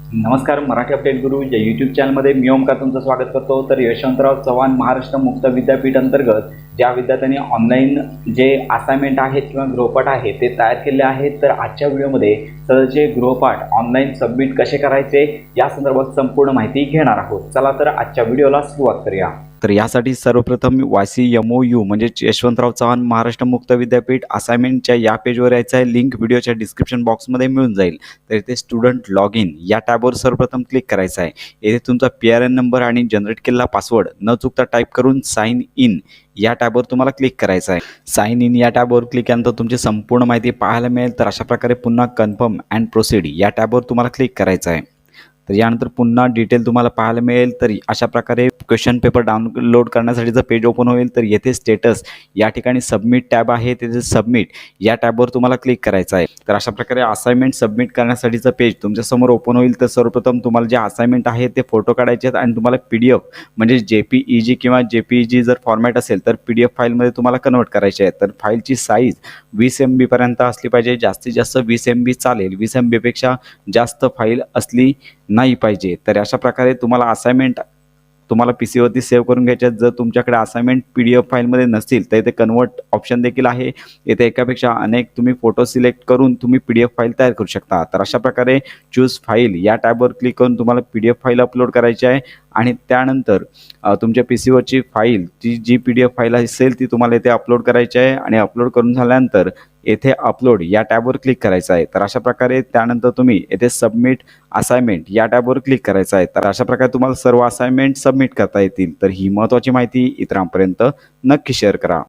नमस्कार, मराठी अपडेट गुरु या यूट्यूब चॅनलमध्ये मी ओमकार तुमचं स्वागत करतो। तर यशवंतराव चव्हाण महाराष्ट्र मुक्त विद्यापीठ अंतर्गत ज्या विद्यार्थ्यांनी ऑनलाईन जे असाइनमेंट आहेत किंवा गृहपाठ आहे ते तयार केले आहेत, तर आजच्या व्हिडिओमध्ये सहजचे गृहपाठ ऑनलाईन सबमिट कसे करायचे या संदर्भात संपूर्ण माहिती घेणार आहोत। चला तर आजच्या व्हिडिओला सुरुवात करूया। तर यासाठी सर्वप्रथम YCMOU म्हणजे यशवंतराव चव्हाण महाराष्ट्र मुक्त विद्यापीठ असाइनमेंटच्या या पेजवर यायचं आहे। लिंक व्हिडिओच्या डिस्क्रिप्शन बॉक्समध्ये मिळून जाईल। तर इथे स्टुडंट लॉग इन या टॅबवर सर्वप्रथम क्लिक करायचं आहे। येथे तुमचा PRN नंबर आणि जनरेट केलेला पासवर्ड न चुकता टाईप करून साइन इन या टॅबवर तुम्हाला क्लिक करायचं आहे। साइन इन या टॅबवर क्लिक केल्यानंतर तुमची संपूर्ण माहिती पाहायला मिळेल। तर अशा प्रकारे पुन्हा कन्फर्म अँड प्रोसीड या टॅबवर तुम्हाला क्लिक करायचं आहे। तर यानंतर पुन्हा डिटेल तुम्हाला पाहायला मिळेल। तर अशा प्रकारे क्वेश्चन पेपर डाउनलोड करण्यासाठीचं पेज ओपन होईल। तर येथे स्टेटस या ठिकाणी सबमिट टॅब आहे, तिथे सबमिट या टॅबवर तुम्हाला क्लिक करायचं आहे। तर अशा प्रकारे असाइनमेंट सबमिट करण्यासाठीचं पेज तुमच्यासमोर ओपन होईल। तर सर्वप्रथम तुम्हाला जे असाइनमेंट आहे ते फोटो काढायचे आहेत आणि तुम्हाला PDF म्हणजे JPEG किंवा JPEG जर फॉर्मॅट असेल तर PDF फाईलमध्ये तुम्हाला कन्वर्ट करायचे आहे। तर फाईलची साईज 20 MB पर्यंत असली पाहिजे, जास्तीत जास्त 20 MB चालेल, 20 MB पेक्षा जास्त फाईल असली नाही पाहिजे। तर अशा प्रकारे तुम्हाला असाइनमेंट तुम्हाला PC वरती सेव्ह करून घ्यायचे। जर तुमच्याकडे असाइनमेंट PDF फाईलमध्ये नसतील तर इथे कन्वर्ट ऑप्शन देखील आहे। इथे एकापेक्षा अनेक तुम्ही फोटो सिलेक्ट करून तुम्ही PDF फाईल तयार करू शकता। तर अशा प्रकारे चूज फाईल या टॅबवर क्लिक करून तुम्हाला PDF फाईल अपलोड करायची आहे आणि त्यानंतर तुमच्या PC वरची फाईल जी PDF फाईल असेल ती तुम्हाला इथे अपलोड करायची आहे आणि अपलोड करून झाल्यानंतर येथे अपलोड या टॅबवर क्लिक करायचं आहे। तर अशा प्रकारे त्यानंतर तुम्ही येथे सबमिट असाइनमेंट या टॅबवर क्लिक करायचं आहे। तर अशा प्रकारे तुम्हाला सर्व असाइनमेंट सबमिट करता येतील। तर ही महत्त्वाची माहिती इतरांपर्यंत नक्की शेअर करा।